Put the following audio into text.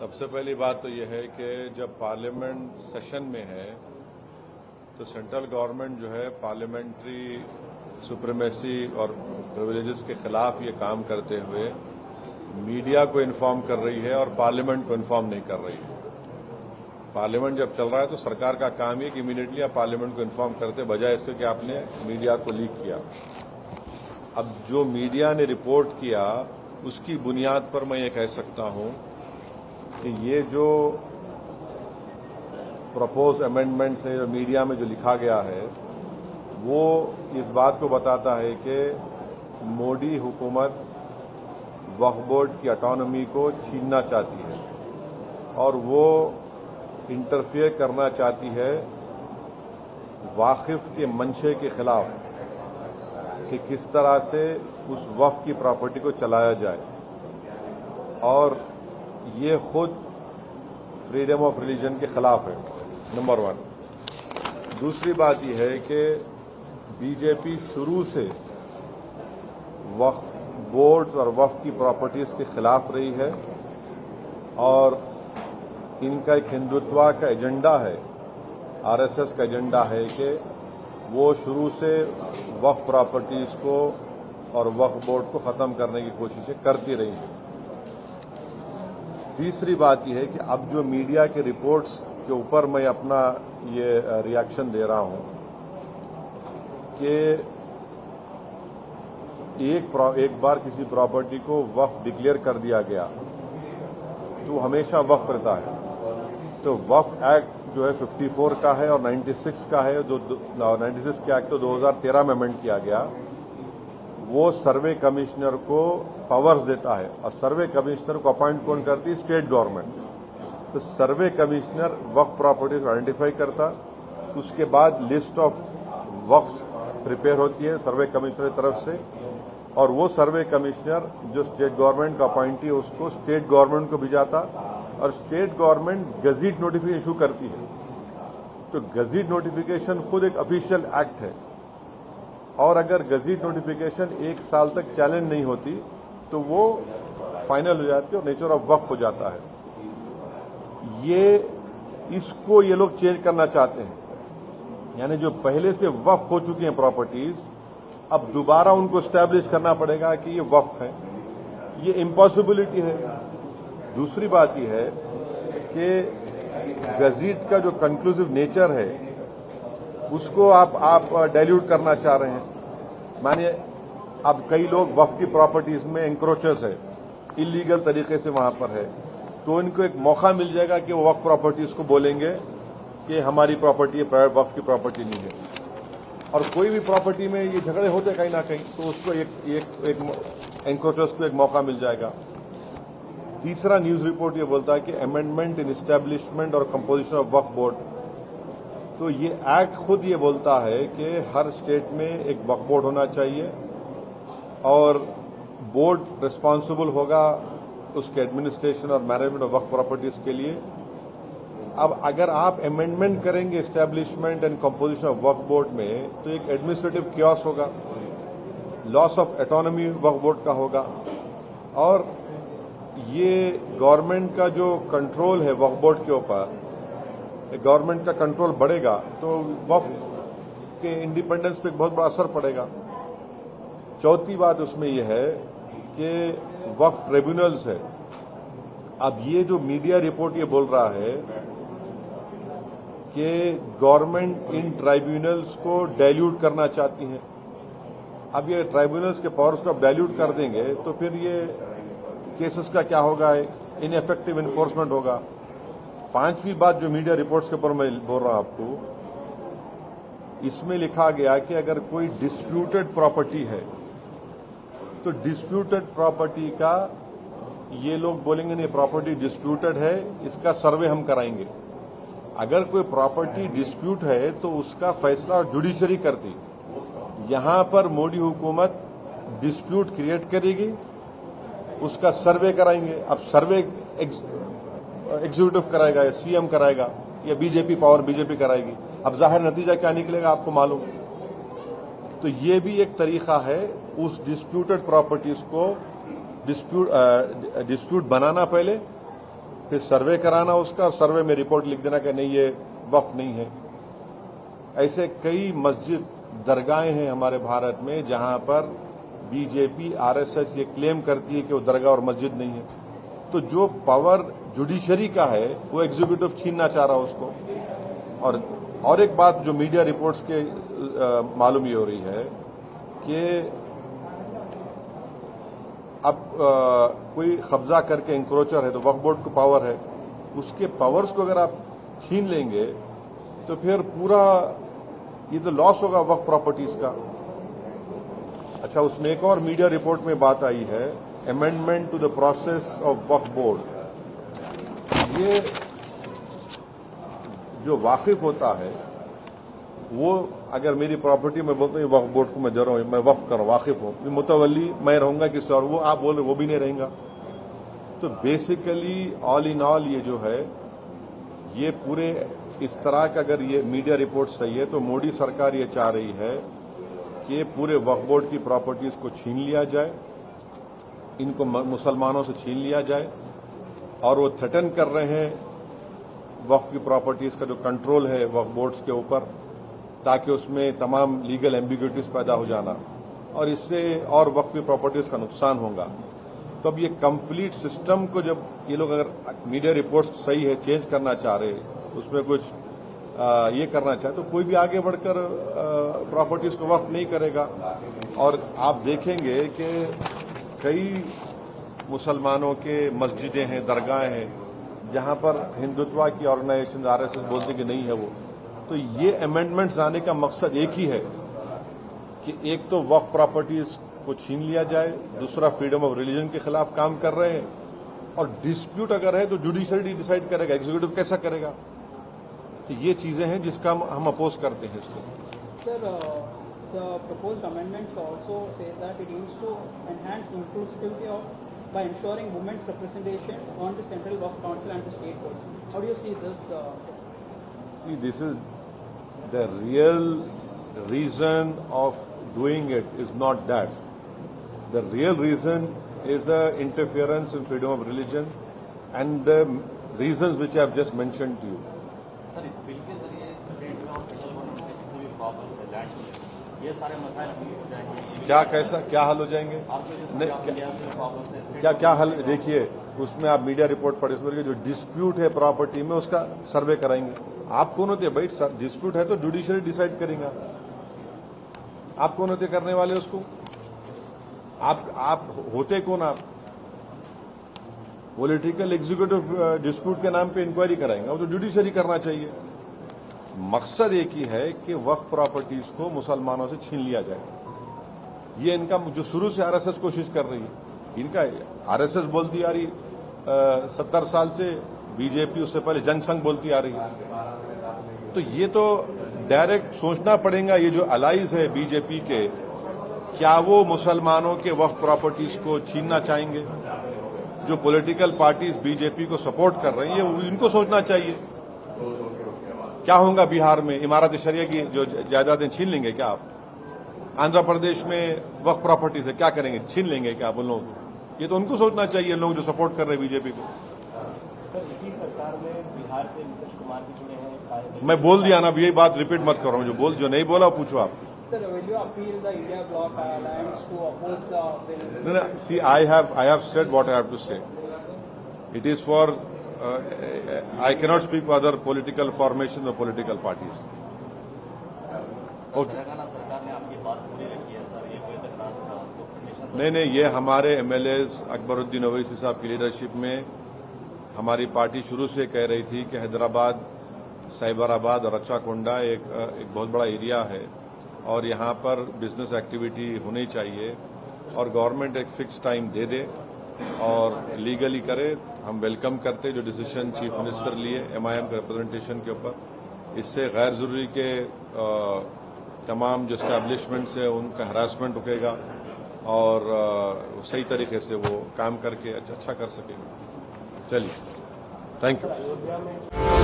सबसे पहली बात तो यह है कि जब पार्लियामेंट सेशन में है तो सेंट्रल गवर्नमेंट जो है पार्लियामेंट्री सुप्रीमेसी और प्रिविलेजेस के खिलाफ ये काम करते हुए मीडिया को इन्फॉर्म कर रही है और पार्लियामेंट को इन्फॉर्म नहीं कर रही है। पार्लियामेंट जब चल रहा है तो सरकार का काम है कि इमीडिएटली आप पार्लियामेंट को इन्फॉर्म करते बजाय इसके कि आपने मीडिया को लीक किया। अब जो मीडिया ने रिपोर्ट किया उसकी बुनियाद पर मैं ये कह सकता हूं कि ये जो प्रपोज अमेंडमेंट्स है जो मीडिया में जो लिखा गया है वो इस बात को बताता है कि मोदी हुकूमत वक्फ बोर्ड की ऑटोनॉमी को छीनना चाहती है और वो इंटरफेयर करना चाहती है वाकिफ के मंशे के खिलाफ कि किस तरह से उस वक्फ की प्रॉपर्टी को चलाया जाए, और ये खुद फ्रीडम ऑफ रिलीजन के खिलाफ है, नंबर 1। दूसरी बात यह है कि बीजेपी शुरू से वक्फ बोर्ड्स और वक्फ की प्रॉपर्टीज के खिलाफ रही है और इनका एक हिंदुत्व का एजेंडा है, आरएसएस का एजेंडा है कि वो शुरू से वक्फ प्रॉपर्टीज को और वक्फ बोर्ड को खत्म करने की कोशिशें करती रही हैं। तीसरी बात यह है कि अब जो मीडिया के रिपोर्ट्स के ऊपर मैं अपना ये रिएक्शन दे रहा हूं कि एक बार किसी प्रॉपर्टी को वक्फ डिक्लेयर कर दिया गया तो हमेशा वक्फ रहता है। तो वक्फ एक्ट जो है 54 का है और 96 का है, जो 96 के एक्ट तो 2013 में अमेंड किया गया। वो सर्वे कमिश्नर को पावर्स देता है और सर्वे कमिश्नर को अपॉइंट कौन करती है? State government. तो सर्वे कमिश्नर वक्फ प्रॉपर्टीज को आइडेंटिफाई करता, उसके बाद लिस्ट ऑफ वक्फ प्रिपेयर होती है सर्वे कमिश्नर की तरफ से, और वो सर्वे कमिश्नर जो स्टेट गवर्नमेंट का अपॉइंटी है उसको स्टेट गवर्नमेंट को भिजाता और state government gazette notification issue करती है। तो गजीट नोटिफिकेशन खुद एक ऑफिशियल एक्ट है और अगर गजीट नोटिफिकेशन 1 साल तक चैलेंज नहीं होती तो वो फाइनल हो जाती है और नेचर ऑफ वक्फ हो जाता है। इसको ये लोग चेंज करना चाहते हैं, यानी जो पहले से वक्फ हो चुकी हैं प्रॉपर्टीज अब दोबारा उनको स्टैब्लिश करना पड़ेगा कि ये वक्फ है। ये इम्पॉसिबिलिटी है। दूसरी बात यह है कि गजीट का जो कंक्लूसिव नेचर है उसको आप डाइल्यूट करना चाह रहे हैं। मानिए अब कई लोग वक्फ की प्रॉपर्टीज में एंक्रोचर्स है, इलीगल तरीके से वहां पर है, तो इनको एक मौका मिल जाएगा कि वो वक्फ प्रॉपर्टीज को बोलेंगे कि हमारी प्रॉपर्टी है, प्राइवेट वक्फ की प्रॉपर्टी नहीं है। और कोई भी प्रॉपर्टी में ये झगड़े होते कहीं ना कहीं, तो उसको एक एंक्रोचर्स को एक मौका मिल जाएगा। तीसरा न्यूज रिपोर्ट ये बोलता है कि अमेंडमेंट इन एस्टैब्लिशमेंट और कंपोजिशन ऑफ वक्फ बोर्ड, तो ये एक्ट खुद ये बोलता है कि हर स्टेट में एक वक्फ बोर्ड होना चाहिए और बोर्ड रिस्पांसिबल होगा उसके एडमिनिस्ट्रेशन और मैनेजमेंट ऑफ वक्फ प्रॉपर्टीज के लिए। अब अगर आप अमेंडमेंट करेंगे establishment and composition of Waqf board में तो एक एडमिनिस्ट्रेटिव क्योस होगा, loss of autonomy Waqf board का होगा, और ये गवर्नमेंट का जो कंट्रोल है वक्फ बोर्ड के ऊपर, गवर्नमेंट का कंट्रोल बढ़ेगा तो वक्फ के इंडिपेंडेंस पे बहुत बड़ा असर पड़ेगा। चौथी बात उसमें यह है कि वक्फ ट्रिब्यूनल्स है। अब ये जो मीडिया रिपोर्ट ये बोल रहा है कि गवर्नमेंट इन ट्राइब्यूनल्स को डाइल्यूट करना चाहती है। अब ये ट्राइब्यूनल्स के पावर्स को आप डाइल्यूट कर देंगे तो फिर ये केसेस का क्या होगा? इनइफेक्टिव इन्फोर्समेंट होगा। पांचवी बात जो मीडिया रिपोर्ट्स के ऊपर मैं बोल रहा हूं आपको, इसमें लिखा गया कि अगर कोई डिस्प्यूटेड प्रॉपर्टी है तो डिस्प्यूटेड प्रॉपर्टी का ये लोग बोलेंगे नहीं प्रॉपर्टी डिस्प्यूटेड है, इसका सर्वे हम कराएंगे। अगर कोई प्रॉपर्टी डिस्प्यूट है तो उसका फैसला जुडिशरी करती। यहां पर मोदी हुकूमत डिस्प्यूट क्रिएट करेगी, उसका सर्वे कराएंगे। अब सर्वे एग्जीक्यूटिव कराएगा या सीएम कराएगा या बीजेपी पावर बीजेपी कराएगी। अब जाहिर नतीजा क्या निकलेगा आपको मालूम। तो ये भी एक तरीका है उस डिस्प्यूटेड प्रॉपर्टीज को डिस्प्यूट बनाना पहले, फिर सर्वे कराना उसका, और सर्वे में रिपोर्ट लिख देना कि नहीं ये वक्फ नहीं है। ऐसे कई मस्जिद दरगाहें हैं हमारे भारत में जहां पर बीजेपी आरएसएस ये क्लेम करती है कि वो दरगाह और मस्जिद नहीं है। तो जो पावर जुडिशरी का है वो एग्जीक्यूटिव छीनना चाह रहा है उसको। और एक बात जो मीडिया रिपोर्ट्स के मालूम ये हो रही है कि अब कोई कब्जा करके इंक्रोचर है तो वक्फ बोर्ड को पावर है, उसके पावर्स को अगर आप छीन लेंगे तो फिर पूरा ये तो लॉस होगा वक्फ प्रॉपर्टीज का। अच्छा, उसमें एक और मीडिया रिपोर्ट में बात आई है, amendment to the process of Waqf board. ये जो वाकिफ होता है वो अगर मेरी प्रॉपर्टी में बोलता हूँ वक्फ बोर्ड को मैं दे रहा हूँ, मैं वक्फ कर वाकिफ हूँ, मुतवल्ली मैं रहूंगा किसी और, वो आप बोल रहे वो भी नहीं रहेगा। तो बेसिकली ऑल इन ऑल ये जो है ये पूरे इस तरह का, अगर ये मीडिया रिपोर्ट सही है तो मोदी सरकार ये चाह रही है कि पूरे वक्फ बोर्ड की प्रॉपर्टीज को छीन लिया जाए, इनको मुसलमानों से छीन लिया जाए, और वो थ्रेटन कर रहे हैं वक्फ की प्रॉपर्टीज का जो कंट्रोल है वक्फ बोर्ड्स के ऊपर, ताकि उसमें तमाम लीगल एम्बिग्युइटीज पैदा हो जाना, और इससे और वक्फ की प्रॉपर्टीज का नुकसान होगा। तो अब ये कंप्लीट सिस्टम को जब ये लोग अगर मीडिया रिपोर्ट्स सही है चेंज करना चाह रहे, उसमें कुछ ये करना चाहे, तो कोई भी आगे बढ़कर प्रॉपर्टीज को वक्फ नहीं करेगा। और आप देखेंगे कि कई मुसलमानों के मस्जिदें हैं, दरगाहें हैं, जहां पर हिंदुत्व की ऑर्गेनाइजेशन आरएसएस बोलते कि नहीं है वो। तो ये अमेंडमेंट्स आने का मकसद एक ही है कि एक तो वक्फ प्रॉपर्टीज को छीन लिया जाए, दूसरा फ्रीडम ऑफ रिलीजन के खिलाफ काम कर रहे हैं, और डिस्प्यूट अगर है तो जुडिशरी डिसाइड करेगा, एग्जीक्यूटिव कैसा करेगा। तो ये चीजें हैं जिसका हम अपोज करते हैं इसको। Sir, the proposed amendments also say that it aims to enhance inclusivity by ensuring women's representation on the Central Waqf Council and the state boards. How do you see this? See, this is the real reason of doing it is not that. The real reason is interference in freedom of religion and the reasons which I have just mentioned to you. Sir, इस bill के जरिए state में और central government के जितने भी problems है land के, ये सारे मसाइल हल हो जाएंगे। क्या हल हो जाएंगे? क्या हल? देखिए, उसमें आप मीडिया रिपोर्ट पढ़े, उसमें जो डिस्प्यूट है प्रॉपर्टी में उसका सर्वे कराएंगे। आप कौन होते हैं भाई? डिस्प्यूट है तो जुडिशरी डिसाइड करेंगे। आप कौन होते करने वाले उसको? आप होते कौन? आप पॉलिटिकल एग्जीक्यूटिव डिस्प्यूट के नाम पे इंक्वायरी कराएंगे, वो तो जुडिशरी करना चाहिए। मकसद एक ही है कि वक्फ प्रॉपर्टीज को मुसलमानों से छीन लिया जाए। ये इनका जो शुरू से आरएसएस कोशिश कर रही है, इनका आरएसएस बोलती आ रही 70 साल से, बीजेपी उससे पहले जनसंघ बोलती आ रही है। तो ये तो डायरेक्ट सोचना पड़ेगा, ये जो अलाइज है बीजेपी के, क्या वो मुसलमानों के वक्फ प्रॉपर्टीज को छीनना चाहेंगे? जो पॉलिटिकल पार्टीज बीजेपी को सपोर्ट कर रही है इनको सोचना चाहिए। क्या होगा बिहार में? इमारत शरिया की जो जायदादें छीन लेंगे क्या आप? आंध्र प्रदेश में वक्फ प्रॉपर्टीज है, क्या करेंगे? छीन लेंगे क्या आप उन लोगों को? ये तो उनको सोचना चाहिए, लोग जो सपोर्ट कर रहे हैं बीजेपी को। सर, इसी सरकार में बिहार से नीतीश कुमार भी जुड़े हैं। मैं बोल दिया ना, अब यही बात रिपीट मत करो, जो नहीं बोला पूछो आप। Sir, will you appeal the India Bloc alliance to oppose the bill? No, see, I have said what I have to say. It is for I cannot speak for other political formations or political parties. Okay. सरकार ने आपकी बात पूरी रखी है sir, ये कोई तकरार था? नहीं, ये हमारे एमएलएज अकबरुद्दीन ओवैसी साहब की लीडरशिप में हमारी पार्टी शुरू से कह रही थी कि हैदराबाद, साइबराबाद और रच्चाकोंडा एक बहुत बड़ा एरिया है और यहाँ पर बिजनेस एक्टिविटी होनी चाहिए, और गवर्नमेंट एक फिक्स टाइम दे दे और लीगली करे। हम वेलकम करते जो डिसीजन चीफ मिनिस्टर लिए एमआईएम के रिप्रेजेंटेशन के ऊपर। इससे गैर जरूरी के तमाम जो एस्टैब्लिशमेंट्स है उनका हरासमेंट रुकेगा और सही तरीके से वो काम करके अच्छा कर सकेगा। चलिए, थैंक यू।